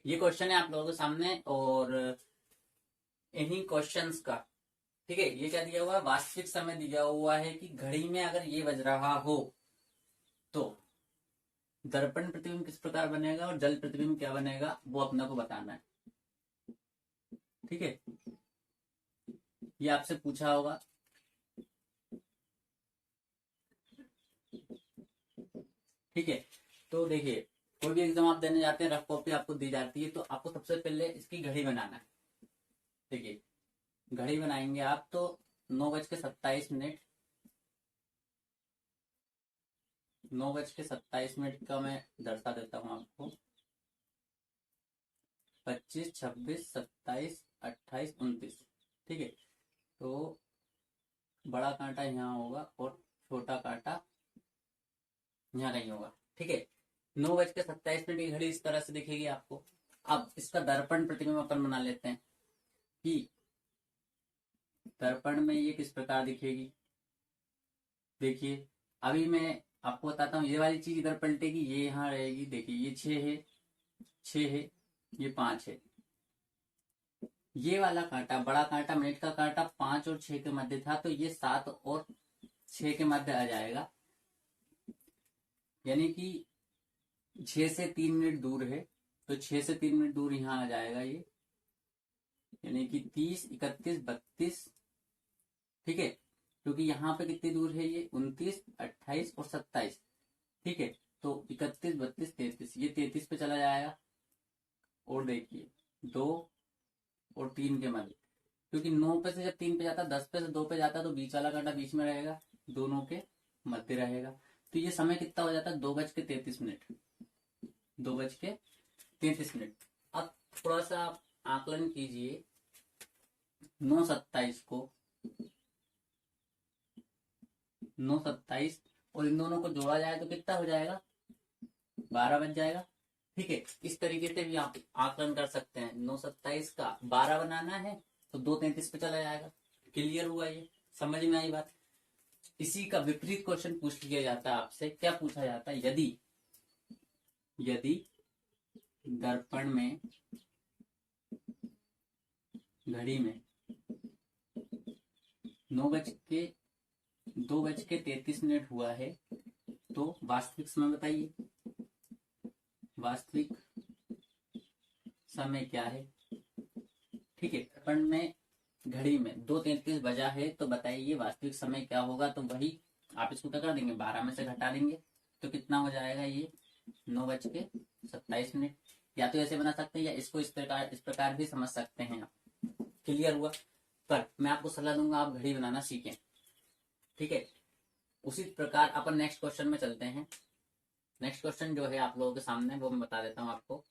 ये क्वेश्चन है आप लोगों के सामने और इन्हीं क्वेश्चंस का, ठीक है। ये क्या दिया हुआ है, वास्तविक समय दिया हुआ है कि घड़ी में अगर ये बज रहा हो तो दर्पण प्रतिबिंब किस प्रकार बनेगा और जल प्रतिबिंब क्या बनेगा, वो अपना को बताना है, ठीक है। ये आपसे पूछा होगा, ठीक है। तो देखिए, कोई भी एग्जाम आप देने जाते हैं, रफ कॉपी आपको दी जाती है, तो आपको सबसे पहले इसकी घड़ी बनाना है। देखिए, घड़ी बनाएंगे आप तो 9:27, 9:27 का मैं दर्शा देता हूँ आपको। 25, 26, 27, 28, 29, ठीक है। तो बड़ा कांटा यहाँ होगा और छोटा कांटा यहाँ नहीं होगा, ठीक है। 9:27 की घड़ी इस तरह से दिखेगी आपको। अब इसका दर्पण प्रतिबिंब अपन बना लेते हैं कि दर्पण में ये किस प्रकार दिखेगी। देखिए, अभी मैं आपको बताता हूँ, ये वाली चीज इधर पलटेगी, ये यहाँ रहेगी। देखिए, ये 6 है, 6 है, ये 5 है। ये वाला कांटा, बड़ा कांटा, मिनट का कांटा 5 और 6 के मध्य था, तो ये 7 और 6 के मध्य आ जाएगा। यानी कि 6 से 3 मिनट दूर है, तो 6 से 3 मिनट दूर यहाँ आ जाएगा ये। यानी कि 30, 31, 32, ठीक है। क्योंकि यहाँ पे कितनी दूर है, ये 29, 28 और 27, ठीक है। तो 31, 32, 33, ये 33 पे चला जाएगा। और देखिए, 2 और 3 के मध्य, क्योंकि 9 पे से जब 3 पे जाता, 10 पे से 2 पे जाता, तो बीच वाला कांटा बीच में रहेगा, दोनों के मध्य रहेगा। तो ये समय कितना हो जाता है, 2:33। 2:33। अब थोड़ा सा आप आकलन कीजिए, 9:27 को, 9:27 और इन दोनों को जोड़ा जाए तो कितना हो जाएगा, 12 बज जाएगा, ठीक है। इस तरीके से भी आप आकलन कर सकते हैं। 9:27 का 12 बनाना है तो 2:33 पे चला जाएगा। क्लियर हुआ, ये समझ में आई बात। इसी का विपरीत क्वेश्चन पूछ लिया जाता है आपसे। क्या पूछा जाता है, यदि यदि दर्पण में, घड़ी में 2:33 हुआ है, तो वास्तविक समय बताइए, वास्तविक समय क्या है, ठीक है। दर्पण में, घड़ी में 2:33 बजा है, तो बताइए वास्तविक समय क्या होगा। तो वही आप इसको क्या कर देंगे, 12 में से घटा देंगे, तो कितना हो जाएगा ये, 9:27। या तो ऐसे बना सकते हैं, या इसको इस प्रकार भी समझ सकते हैं आप। क्लियर हुआ। पर मैं आपको सलाह दूंगा, आप घड़ी बनाना सीखें, ठीक है। उसी प्रकार अपन नेक्स्ट क्वेश्चन में चलते हैं। नेक्स्ट क्वेश्चन जो है आप लोगों के सामने, वो मैं बता देता हूँ आपको।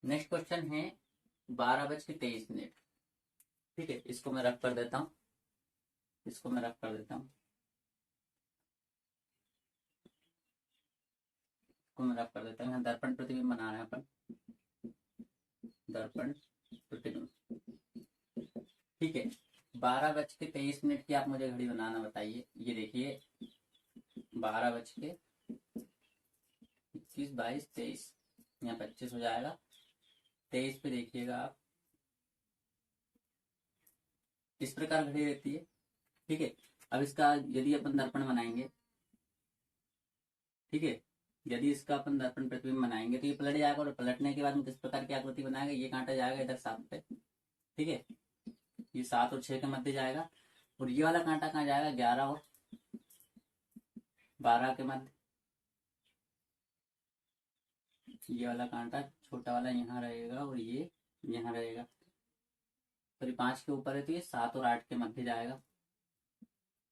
नेक्स्ट क्वेश्चन है 12:23, ठीक है। इसको मैं रख कर देता हूँ, इसको मैं रख कर देता हूँ, इसको मैं रख कर देता हूँ। यहाँ दर्पण प्रतिबिंब बना रहे हैं अपन, दर्पण प्रतिबिंब, ठीक है। 12:23 की आप मुझे घड़ी बनाना बताइए। ये देखिए, 12:21, 22, 23, यहाँ 25 हो जाएगा। 23 पे देखिएगा आप, इस प्रकार घड़ी रहती है, ठीक है। अब इसका यदि अपन दर्पण बनाएंगे, ठीक है, यदि इसका अपन दर्पण प्रतिबिंब बनाएंगे, तो ये पलट जाएगा, और पलटने के बाद में किस प्रकार की आकृति बनाएगा, ये कांटा जाएगा इधर 7 पे, ठीक है। ये 7 और 6 के मध्य जाएगा, और ये वाला कांटा कहाँ जाएगा, 11 और 12 के मध्य। ये वाला कांटा छोटा वाला यहाँ रहेगा, और ये यहाँ रहेगा। सॉरी, 5 के ऊपर है, तो ये 7 और 8 के मध्य जाएगा,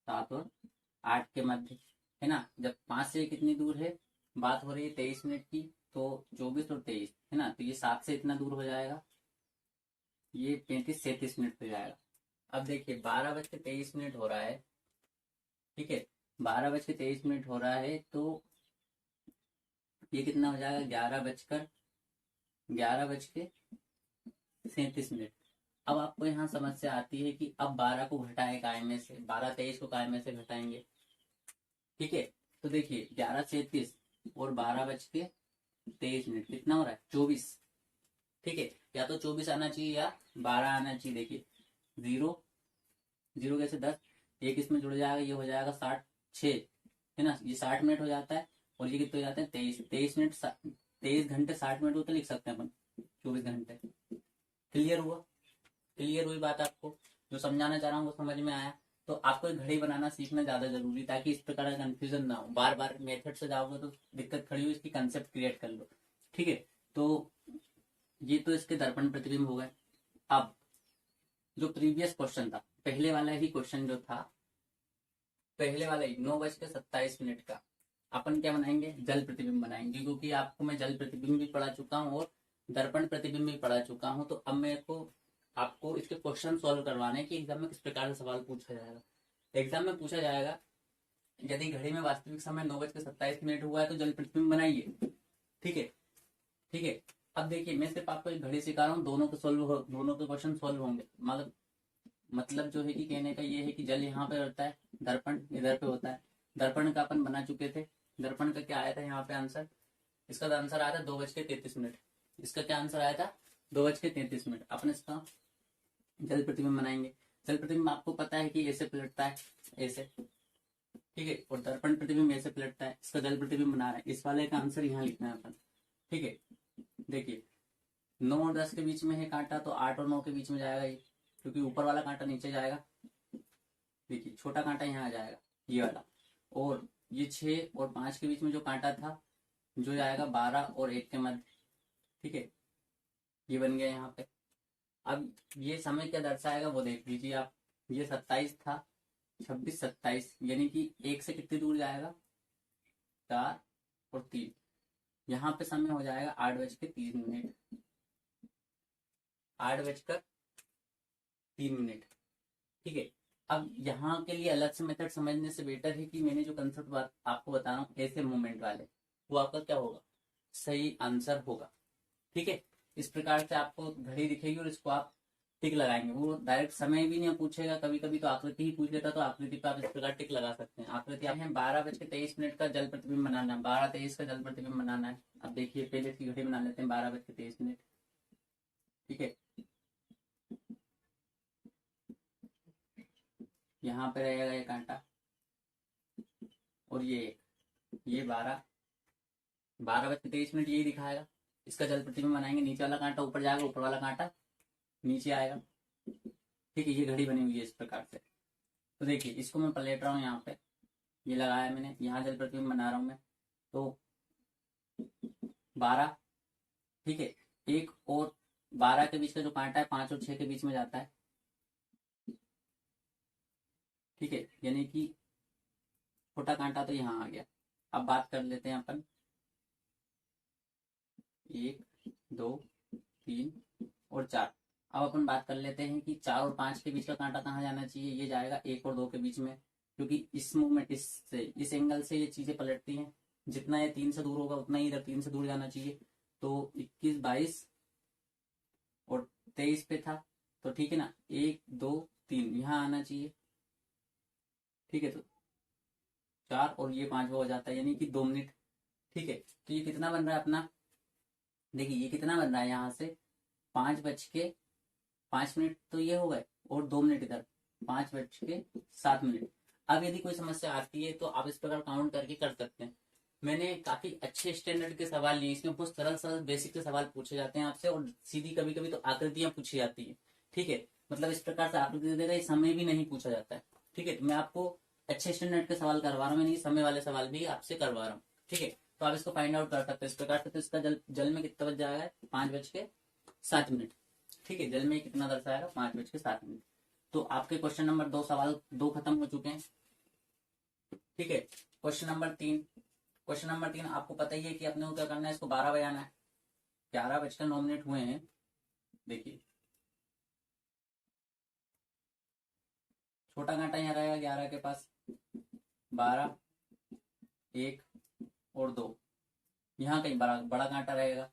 7 और 8 के मध्य, है ना। जब 5 से कितनी दूर है, बात हो रही है 23 मिनट की, तो 24 और 23, है ना। तो ये 7 से इतना दूर हो जाएगा, ये 35, 37 मिनट पे जाएगा। अब देखिए, 12:23 हो रहा है, ठीक है। 12:23 हो रहा है, तो ये कितना हो जाएगा, 11:37। अब आपको यहाँ समस्या आती है कि अब 12 को घटाए काय में से, 12:23 को काय में से घटाएंगे, ठीक है। तो देखिए, 11:37 और 12:23, 23 मिनट, कितना हो रहा है 24। ठीक है, या तो 24 आना चाहिए या 12 आना चाहिए। देखिए 0 0 कैसे 10, एक इसमें जुड़ जाएगा, ये हो जाएगा 60 6 है ना, ये 60 मिनट हो जाता है। और ये कितने हो जाते हैं 23 मिनट 23 घंटे 60 मिनट को तो लिख सकते हैं अपन 24 घंटे। क्लियर हुआ? क्लियर हुई बात? आपको जो समझाना चाह रहा हूँ वो समझ में आया? तो आपको एक घड़ी बनाना सीखना ज्यादा जरूरी, ताकि इस प्रकार का कंफ्यूजन ना हो। बार बार मेथड से जाओगे तो दिक्कत खड़ी हुई, इसकी कंसेप्ट क्रिएट कर लो। ठीक है, तो ये तो इसके दर्पण प्रतिबिंब हो गए। अब जो प्रीवियस क्वेश्चन था, पहले वाला ही क्वेश्चन जो था, पहले वाला ही 9:27 का, अपन क्या बनाएंगे? जल प्रतिबिंब बनाएंगे, क्योंकि आपको मैं जल प्रतिबिंब भी पढ़ा चुका हूँ और दर्पण प्रतिबिंब भी पढ़ा चुका हूँ। तो अब मेरे को आपको इसके क्वेश्चन सॉल्व करवाने हैं कि एग्जाम में किस प्रकार से सवाल पूछा जाएगा। एग्जाम में पूछा जाएगा, यदि घड़ी में वास्तविक समय 9:27 हुआ है तो जल प्रतिबिंब बनाइए। ठीक है, ठीक है। अब देखिए, मैं सिर्फ आपको एक घड़ी सिखा रहा हूँ, दोनों के क्वेश्चन सॉल्व होंगे। मतलब जो है कि कहने का ये है कि जल यहाँ पे होता है, दर्पण इधर पे होता है। दर्पण का अपन बना चुके थे। दर्पण का क्या आया था यहाँ पे आंसर? इसका तो आंसर आया था 2:33। इसका क्या आंसर आया था? 2:33। अपन इसका जल प्रतिबिंब बनाएंगे। जल प्रतिबिंब आपको पता है कि ऐसे पलटता है, ऐसे। ठीक है, और दर्पण प्रतिबिंब ऐसे पलटता है। इसका जल प्रतिबिंब बना रहा है, इस वाले का आंसर यहाँ लिखना है अपन। ठीक है, देखिए 9 और 10 के बीच में है कांटा, तो 8 और 9 के बीच में जाएगा ये, क्योंकि ऊपर वाला कांटा नीचे जाएगा। देखिए छोटा कांटा यहाँ आ जाएगा, ये वाला। और ये 6 और 5 के बीच में जो कांटा था, जो जाएगा 12 और 1 के मध्य। ठीक है, ये बन गया यहाँ पे। अब ये समय क्या दर्शाएगा वो देख लीजिए आप। ये 27 था, 26 27, यानी कि 1 से कितनी दूर जाएगा? 4 और 3। यहाँ पे समय हो जाएगा 8:03। 8:03। ठीक है, अब यहाँ के लिए अलग से मेथड समझने से बेटर है कि मैंने जो कंसेप्ट बात आपको बता रहा हूँ, ऐसे मूवमेंट वाले, वो आपका क्या होगा? सही आंसर होगा। ठीक है, इस प्रकार से आपको घड़ी दिखेगी और इसको आप टिक लगाएंगे। वो डायरेक्ट समय भी नहीं पूछेगा, कभी कभी तो आकृति ही पूछ लेता, तो आकृति पर आप इस प्रकार टिक लगा सकते हैं। आकृति आप 12:23 का जल प्रतिबिंब बनाना है, 12:23 का जल प्रतिबिंब बनाना है। अब देखिए पहले इसकी घड़ी बना लेते हैं, 12:23। ठीक है, यहाँ पे रहेगा ये कांटा, और ये 12:23 यही दिखाएगा। इसका जल प्रतिबिंब बनाएंगे, नीचे वाला कांटा ऊपर जाएगा, ऊपर वाला कांटा नीचे आएगा। ठीक है, ये घड़ी बनी हुई है इस प्रकार से। तो देखिए इसको मैं पलट रहा हूँ, यहाँ पे ये लगाया मैंने, यहाँ जल प्रतिबिंब बना रहा हूँ मैं। तो 12, ठीक है, 1 और 12 के बीच का जो कांटा है 5 और 6 के बीच में जाता है। ठीक है, यानी कि छोटा कांटा तो यहाँ आ गया। अब बात कर लेते हैं अपन 1 2 3 और 4। अब अपन बात कर लेते हैं कि 4 और 5 के बीच का कांटा कहाँ जाना चाहिए? ये जाएगा 1 और 2 के बीच में, क्योंकि इस मूवमेंट इस एंगल से ये चीजें पलटती हैं। जितना ये 3 से दूर होगा उतना ही इधर 3 से दूर जाना चाहिए। तो 21 22 और 23 पे था, तो ठीक है ना, 1 2 3 यहाँ आना चाहिए। ठीक है, तो 4 और ये 5 हो जाता है, यानी कि 2 मिनट। ठीक है, तो ये कितना बन रहा है अपना? देखिए ये कितना बन रहा है, यहाँ से 5:05 तो ये हो गए, और 2 मिनट इधर, 5:07। अब यदि कोई समस्या आती है तो आप इस प्रकार काउंट करके कर सकते हैं। मैंने काफी अच्छे स्टैंडर्ड के सवाल लिए, इसमें बहुत सरल सरल बेसिक के सवाल पूछे जाते हैं आपसे, और सीधी कभी कभी तो आकृतियां पूछी जाती है। ठीक है, मतलब इस प्रकार से आकृति दे देगा, समय भी नहीं पूछा जाता है। ठीक है, तो मैं आपको अच्छे स्टैंडर्ड के सवाल करवा रहा हूँ, मैं समय वाले सवाल भी आपसे करवा रहा हूँ। ठीक है, तो आप इसको फाइंड आउट कर सकते हैं इस प्रकार से। तो इसका जल में कितना बज जाएगा? 5:07। ठीक है, जल में कितना दर्शाएगा? 5:07। तो आपके क्वेश्चन नंबर 2 सवाल 2 खत्म हो चुके हैं। ठीक है, क्वेश्चन नंबर 3। क्वेश्चन नंबर 3 आपको पता ही है कि अपने को क्या करना है, इसको 12 बजाना है। 11:09 हुए हैं। देखिए छोटा कांटा यहाँ रहेगा 11 के पास, 12 1 और 2, यहाँ कहीं बड़ा कांटा रहेगा।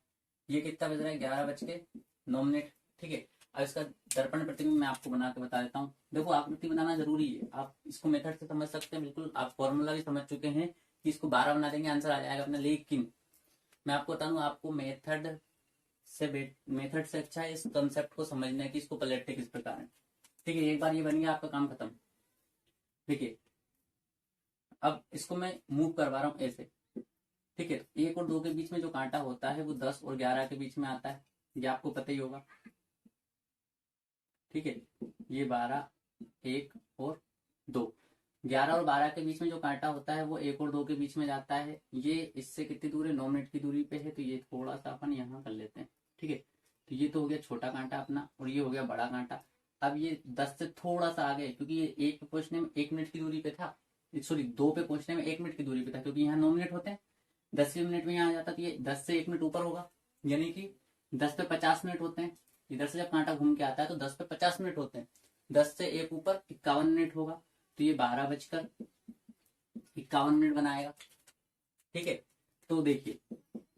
ये कितना बज रहा है? 11:09। ठीक है, अब इसका दर्पण प्रतिबिंब मैं आपको बना के बता देता हूँ। देखो आकृति बनाना जरूरी है, आप इसको मेथड से समझ सकते हैं बिल्कुल। आप फॉर्मूला भी समझ चुके हैं कि इसको 12 बना देंगे आंसर आ जाएगा अपना। लेकिन मैं आपको बता दूं, आपको मेथड से अच्छा है इस कंसेप्ट को समझना है कि इसको पलटते किस प्रकार है। ठीक है, एक बार ये बन गया आपका काम खत्म। देखिए अब इसको मैं मूव करवा रहा हूँ ऐसे। ठीक है, 1 और 2 के बीच में जो कांटा होता है वो 10 और 11 के बीच में आता है, ये आपको पता ही होगा। ठीक है, ये 12, 1 और 2, 11 और 12 के बीच में जो कांटा होता है वो 1 और 2 के बीच में जाता है। ये इससे कितनी दूर है, 9 मिनट की दूरी पे है, तो ये थोड़ा सा अपन यहाँ कर लेते हैं। ठीक है, तो ये तो हो गया छोटा कांटा अपना, और ये हो गया बड़ा कांटा। अब ये 10 से थोड़ा सा आगे, क्योंकि ये 1 पे पहुंचने में 1 मिनट की दूरी पे था, सॉरी 2 पे पहुंचने में 1 मिनट की दूरी पे था, क्योंकि यहाँ 9 मिनट होते हैं, 10वें मिनट में यहाँ आ जाता, तो ये 10 से 1 मिनट ऊपर होगा, यानी कि 10 पे 50 मिनट होते हैं। इधर से जब कांटा घूम के आता है तो 10 पे 50 मिनट होते हैं, 10 से 1 ऊपर 51 मिनट होगा, तो ये 12:51 बनाएगा। ठीक है, तो देखिए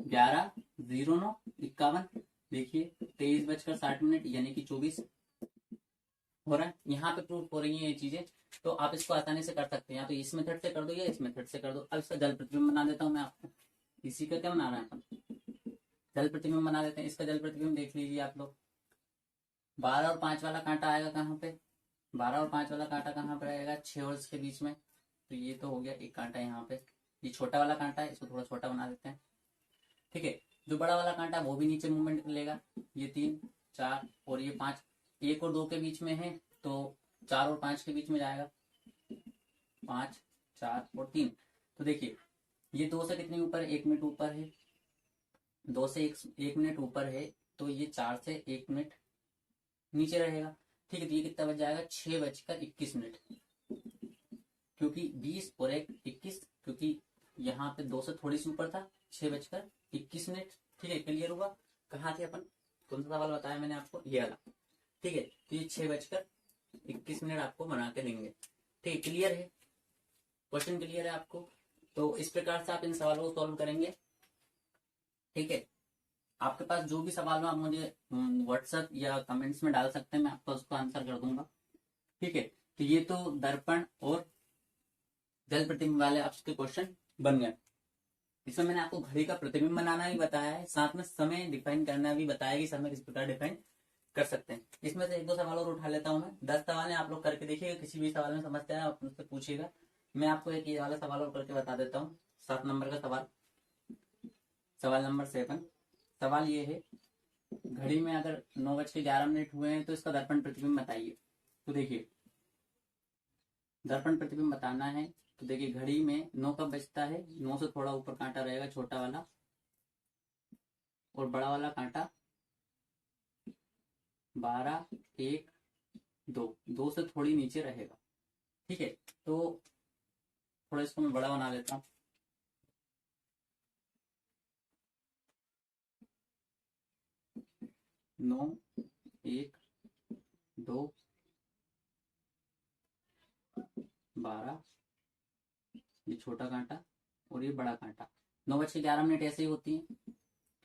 11:09:51, देखिए 23:60 यानी कि 24 हो रहा है। यहाँ पे प्रूफ हो रही है ये चीजें, तो आप इसको आसानी से कर सकते हैं, या तो इस मेथड से कर दो या इस मेथड से कर दो। अब इसका जल प्रतिबिंब बना देता हूँ मैं आपको। इसी का क्या बना रहे हैं अपन, जल प्रतिबिंब बना देते हैं। इसका जल प्रतिबिंब देख लीजिए आप लोग। 12 और 5 वाला कांटा आएगा कहाँ पे, 12 और 5 वाला कांटा कहाँ पर आएगा, 6 और इसके बीच में। तो ये तो हो गया एक कांटा यहाँ पे, ये छोटा वाला कांटा है, इसको थोड़ा छोटा बना देते हैं। ठीक है, जो बड़ा वाला कांटा वो भी नीचे मूवमेंट लेगा, ये 3, 4 और ये 5, 1 और 2 के बीच में है, तो 4 और 5 के बीच में जाएगा, 5, 4 और 3। तो देखिए ये 2 से कितने ऊपर है, 1 मिनट ऊपर है, 2 से 1 मिनट ऊपर है, तो ये 4 से 1 मिनट नीचे रहेगा। ठीक है, तो ये कितना बच जाएगा, 6:21, क्योंकि 20 और 1 21, क्योंकि यहाँ पे 2 से थोड़ी सी ऊपर था, 6:21। ठीक है, क्लियर हुआ। कहाँ थे अपन, कौन सा सवाल बताया मैंने आपको, ये वाला। ठीक है, तो ये 6:21 आपको बना के देंगे। ठीक है, क्लियर है, क्वेश्चन क्लियर है आपको। तो इस प्रकार से आप इन सवालों को सॉल्व करेंगे। ठीक है, आपके पास जो भी सवाल हो आप मुझे व्हाट्सएप या कमेंट्स में डाल सकते हैं, मैं आपको उसको आंसर कर दूंगा। ठीक है, तो ये तो दर्पण और जल प्रतिबिंब वाले आपके क्वेश्चन बन गए। इसमें मैंने आपको घड़ी का प्रतिबिंब बनाना भी बताया है, साथ में समय डिफाइन करना भी बताया कि समय किस प्रकार डिफाइन कर सकते हैं। इसमें से 1-2 सवाल और उठा लेता हूं मैं। 10 सवाल है, आप लोग करके देखिएगा, किसी भी सवाल में समस्या है आप मुझसे पूछिएगा। मैं आपको एक ये वाला सवाल और करके बता देता हूँ, 7 नंबर का सवाल, सवाल नंबर 7। सवाल ये है, घड़ी में अगर 9:11 हुए हैं तो इसका दर्पण प्रतिबिंब बताइए। तो देखिए दर्पण प्रतिबिंब बताना है, तो देखिए घड़ी में 9 कब बजता है, 9 से थोड़ा ऊपर कांटा रहेगा छोटा वाला, और बड़ा वाला कांटा 12, 1, 2 से थोड़ी नीचे रहेगा। ठीक है, तो थोड़ा इसको मैं बड़ा बना लेता हूँ। नौ, 1, 2, 12, ये छोटा कांटा और ये बड़ा कांटा, 9:11 ऐसे ही होती है।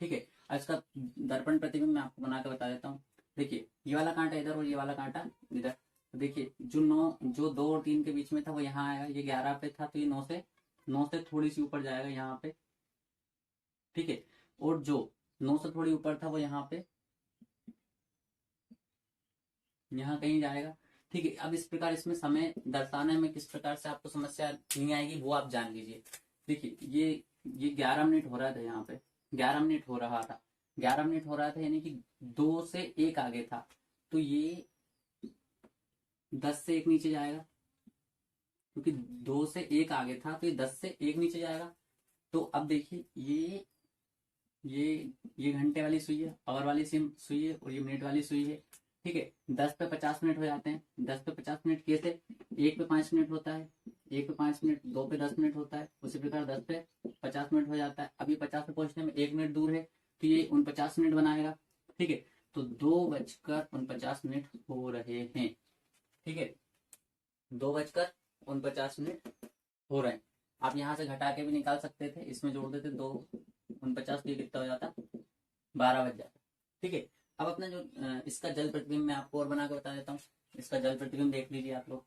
ठीक है, अब इसका दर्पण प्रतिबिंब मैं आपको बना के बता देता हूँ। देखिए ये वाला कांटा इधर और ये वाला कांटा इधर। तो देखिए जो 2 और 3 के बीच में था वो यहाँ आएगा, ये 11 पे था, तो ये 9 से थोड़ी सी ऊपर जाएगा यहाँ पे। ठीक है, और जो 9 से थोड़ी ऊपर था वो यहाँ पे, यहाँ कहीं जाएगा। ठीक है, अब इस प्रकार इसमें समय दर्शाने में किस प्रकार से आपको समस्या नहीं आएगी वो आप जान लीजिए। देखिए ये 11 मिनट हो रहा था, यहाँ पे 11 मिनट हो रहा था, 11 मिनट हो रहा था, यानी कि 2 से 1 आगे था, तो ये 10 से 1 नीचे जाएगा, क्योंकि 2 से 1 आगे था तो ये 10 से 1 नीचे जाएगा। तो अब देखिए ये घंटे वाली सुई है, आवर वाली सुई है, और ये मिनट वाली सुई है। ठीक है, 10 पे 50 मिनट हो जाते हैं, 10 पे 50 मिनट कैसे, 1 पे 5 मिनट होता है, 1 पे 5 मिनट, 2 पे 10 मिनट होता है, उसी प्रकार 10 पे 50 मिनट हो जाता है। अब ये 50 पे पहुंचने में 1 मिनट दूर है, तो ये 49 मिनट बनाएगा। ठीक है, तो 2:49 हो रहे हैं। ठीक है, 2:49 हो रहे हैं। आप यहाँ से घटा के भी निकाल सकते थे, इसमें जोड़ देते 2:49, तो ये कितना हो जाता, 12 बज जाता। ठीक है, अब अपना जो इसका जल प्रतिबिंब मैं आपको और बना के बता देता हूँ। इसका जल प्रतिबिंब देख लीजिए आप लोग,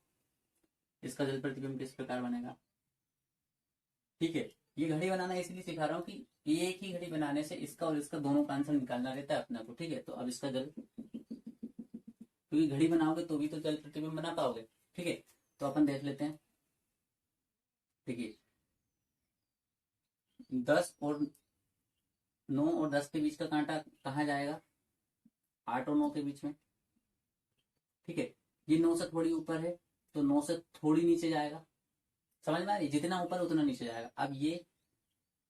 इसका जल प्रतिबिंब किस प्रकार बनेगा। ठीक है, ये घड़ी बनाना इसलिए सिखा रहा हूँ कि एक ही घड़ी बनाने से इसका और इसका दोनों का आंसर निकालना रहता है अपने को, ठीक है। तो अब इसका जल, क्योंकि घड़ी बनाओगे तो भी तो जल प्रतिबिंब बना पाओगे, ठीक है। तो अपन देख लेते हैं, देखिए 10 और 9 और 10 के बीच का कांटा कहाँ जाएगा, 8 और 9 के बीच में, ठीक है। ये 9 से थोड़ी ऊपर है तो 9 से थोड़ी नीचे जाएगा, समझ में आ रही, जितना ऊपर उतना नीचे जाएगा। अब ये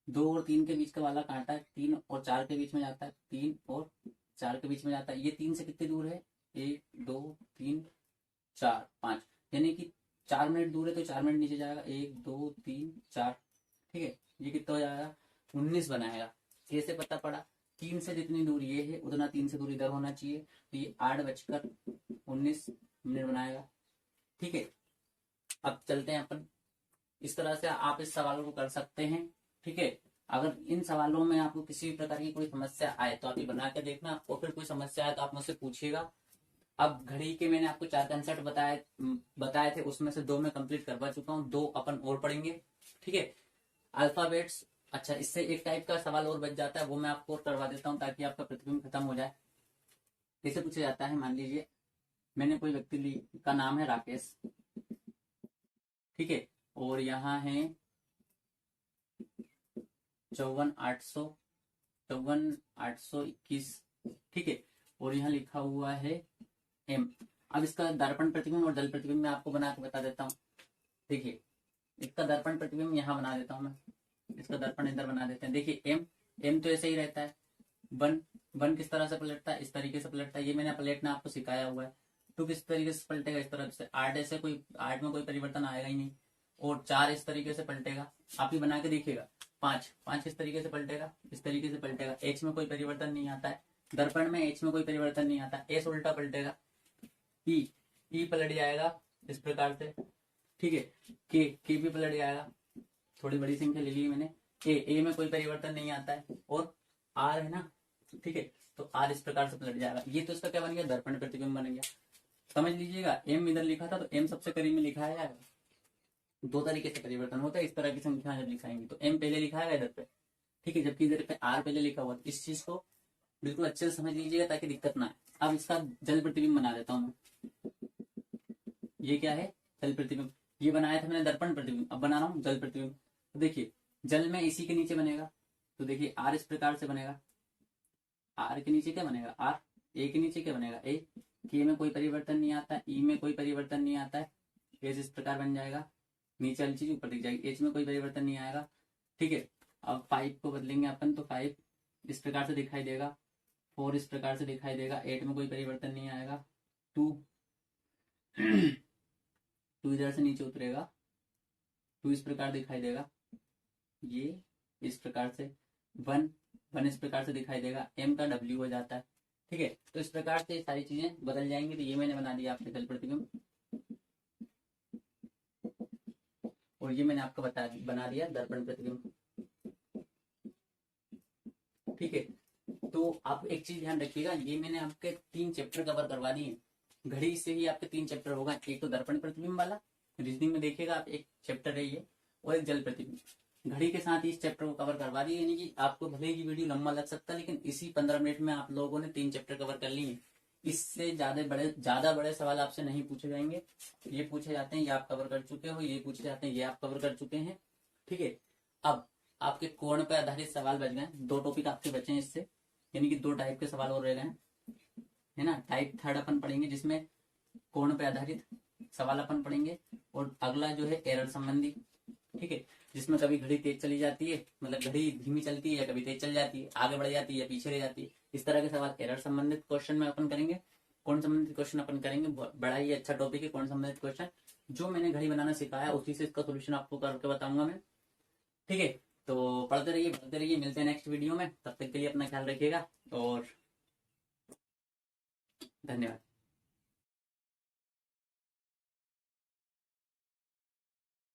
2 और 3 के बीच का वाला कांटा 3 और 4 के बीच में जाता है, 3 और 4 के बीच में जाता है। ये 3 से कितनी दूर है, 1 2 3 4 5, यानी कि 4 मिनट दूर है तो 4 मिनट नीचे जाएगा, 1 2 3 4, ठीक है। ये कितना हो जाएगा, 19 बनाएगा। कैसे पता पड़ा, 3 से जितनी दूर ये है उतना 3 से दूर इधर होना चाहिए, तो ये 8:19 बनाएगा, ठीक है। अब चलते हैं अपन, इस तरह से आप इस सवाल को कर सकते हैं, ठीक है। अगर इन सवालों में आपको किसी भी प्रकार की कोई समस्या आए तो आप ये बना के देखना, और फिर कोई समस्या आए तो आप मुझसे पूछिएगा। अब घड़ी के मैंने आपको 4 कंसेप्ट बताए थे, उसमें से 2 मैं कंप्लीट करवा चुका हूँ, 2 अपन और पढ़ेंगे, ठीक है। अल्फाबेट्स, अच्छा इससे एक टाइप का सवाल और बच जाता है, वो मैं आपको और करवा देता हूँ ताकि आपका प्रतिबिंब खत्म हो जाए। कैसे पूछा जाता है, मान लीजिए मैंने कोई व्यक्ति का नाम है राकेश, ठीक है, और यहाँ है 54,821, ठीक है, और यहाँ लिखा हुआ है एम। अब इसका दर्पण प्रतिबिंब और जल प्रतिबिंब मैं आपको बना के बता देता हूँ। देखिए इसका दर्पण प्रतिबिंब यहाँ बना देता हूँ मैं, इसका दर्पण इधर बना देते हैं। देखिए एम, एम तो ऐसे ही रहता है। वन, वन किस तरह से पलटता है, इस तरीके से पलटता है, ये मैंने पलटना आपको सिखाया हुआ है। टू किस तरीके से पलटेगा, इस तरह से। 8 ऐसे कोई, 8 में कोई परिवर्तन आएगा ही नहीं, और 4 इस तरीके से पलटेगा, आप ही बना के देखिएगा। 5, 5 किस तरीके से पलटेगा, इस तरीके से पलटेगा। एच में कोई परिवर्तन नहीं आता है, दर्पण में एच में कोई परिवर्तन नहीं आता, एस उल्टा पलटेगा। ई, ई पलट जाएगा इस प्रकार से, ठीक है। के भी पलट जाएगा, थोड़ी बड़ी संख्या ले ली मैंने। ए में कोई परिवर्तन नहीं आता है, और आर है ना, ठीक है, तो आर इस प्रकार से पलट जाएगा। ये तो इसका क्या बन गया, दर्पण प्रतिबिंब बन गया। समझ लीजिएगा, एम इधर लिखा था तो एम सबसे करीब में लिखा है, 2 तरीके से परिवर्तन होता है, इस तरह की संख्या जब लिखाएंगे तो एम पहले लिखा है इधर पे, ठीक है, जबकि इधर पे आर पहले लिखा हुआ। इस चीज को बिल्कुल अच्छे से समझ लीजिएगा ताकि दिक्कत ना आए। अब इसका जल प्रतिबिंब बना देता हूँ मैं। ये क्या है, जल प्रतिबिंब। ये बनाया था मैंने दर्पण प्रतिबिंब, अब बना रहा हूँ जल प्रतिबिंब। तो देखिए जल में इसी के नीचे बनेगा, तो देखिए आर इस प्रकार से बनेगा। आर के नीचे क्या बनेगा, आर। ए के नीचे क्या बनेगा, ए। के में कोई परिवर्तन नहीं आता, ई में कोई परिवर्तन नहीं आता है, एच इस प्रकार बन जाएगा। नीचे वाली चीज ऊपर दिख जाएगी, एच में कोई परिवर्तन नहीं आएगा, ठीक है। अब 5 को बदलेंगे अपन, तो 5 इस प्रकार से दिखाई देगा, 4 इस प्रकार से दिखाई देगा, 8 में कोई परिवर्तन नहीं आएगा, 2 2 इधर से नीचे उतरेगा, 2 इस प्रकार दिखाई देगा, ये इस प्रकार से 1 1 इस प्रकार से दिखाई देगा, एम का डब्ल्यू हो जाता है, ठीक है। तो इस प्रकार से सारी चीजें बदल जाएंगी। तो ये मैंने बना दिया आपके जल प्रतिबिंब, और ये मैंने आपको बना दिया दर्पण प्रतिबिंब, ठीक है। तो आप एक चीज ध्यान रखिएगा, ये मैंने आपके 3 चैप्टर कवर करवा दिए। घड़ी से ही आपके 3 चैप्टर होगा, एक तो दर्पण प्रतिबिंब वाला, रीजनिंग में देखिएगा आप, एक चैप्टर है ये, और एक जल प्रतिबिंब। घड़ी के साथ ही इस चैप्टर को कवर करवा दिए, यानी कि आपको भले ही वीडियो लंबा लग सकता है, लेकिन इसी 15 मिनट में आप लोगों ने 3 चैप्टर कवर कर लिए। इससे ज्यादा बड़े सवाल आपसे नहीं पूछे जाएंगे। ये पूछे जाते हैं, ये आप कवर कर चुके हो, ये पूछे जाते हैं, ये आप कवर कर चुके हैं, ठीक है। अब आपके कोण पर आधारित सवाल बच गए, 2 टॉपिक आपके बचे हैं इससे, यानी कि 2 टाइप के सवाल और रह गए, है ना। टाइप 3 अपन पढ़ेंगे, जिसमें कोण पे आधारित सवाल अपन पढ़ेंगे, और अगला जो है एरर संबंधी, ठीक है, जिसमें कभी घड़ी तेज चली जाती है, मतलब घड़ी धीमी चलती है, या कभी तेज चल जाती है, आगे बढ़ जाती है या पीछे रह जाती है, इस तरह के सवाल एरर संबंधित क्वेश्चन में अपन करेंगे। कोण संबंधित क्वेश्चन अपन करेंगे, बड़ा ही अच्छा टॉपिक है कोण संबंधित क्वेश्चन। जो मैंने घड़ी बनाना सिखाया उसी से इसका सोल्यूशन आपको करके बताऊंगा मैं, ठीक है। तो पढ़ते रहिए, बढ़ते रहिए, मिलते हैं नेक्स्ट वीडियो में, तब तक के लिए अपना ख्याल रखिएगा और धन्यवाद।